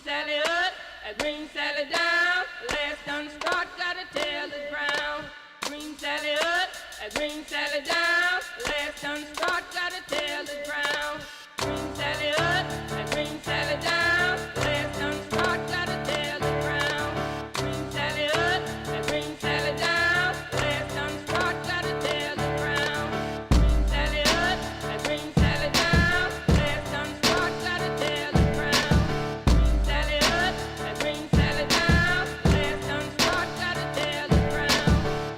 Sally up, green Sally down. Last done start, gotta tell the ground. Green Sally up, green Sally down. Last done start, gotta tell the ground. Green Sally up, green Sally down. Last done start, gotta tell the ground. Green Sally up, green Sally down. Last done start, gotta tell the ground. Green Sally up, green Sally down. Last done start, gotta tell the ground. Green Sally up, green Sally down. Last done start, gotta tell the ground.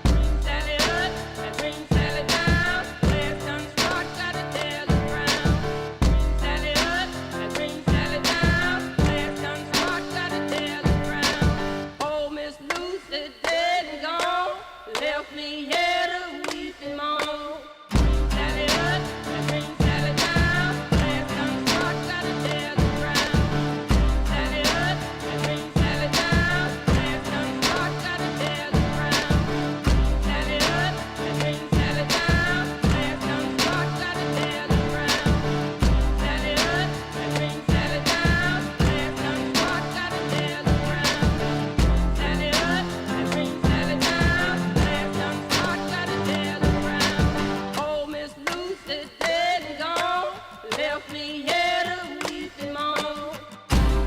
Green Sally up, green Sally down. Last done start, gotta tell the ground. Green Sally up, green Sally down. Last done start, gotta tell the ground. Oh, Miss Lucy dead and gone, left me here to weep and moan. Green Sally up, green Sally down. Last done start, gotta tell the ground. Green Sally up, green Sally down. Last done start, gotta tell the ground. Green Sally up, green Sally down. Last done start, gotta tell the ground. Green Sally up, green Sally down. Last done start, gotta tell the ground. Sally up, green Sally down. Last done start, gotta tell the ground. Oh, Miss Lucy's dead and gone, left me here to weep and moan.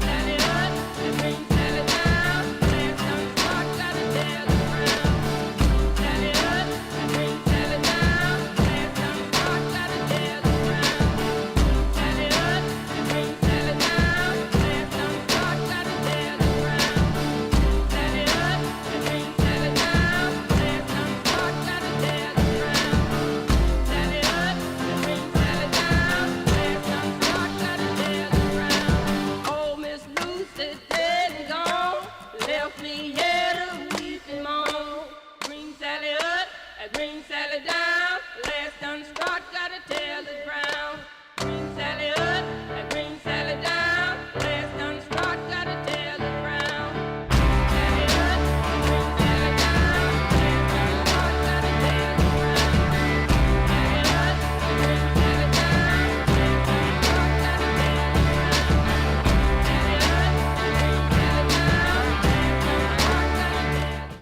Sally up, green Sally down. Last done start, gotta tell the ground. Sally up, green Sally down. Last done start, gotta tell the ground. Sally up, green Sally down. Last done start, gotta tell the ground. Sally up, green Sally down. Last done start, gotta tell the ground. Sally up, green Sally down. Last done start, gotta tell the ground. Oh, Miss Lucy dead and gone, left me here to weep and moan. Green Sally up, green Sally down. Last done start, gotta tell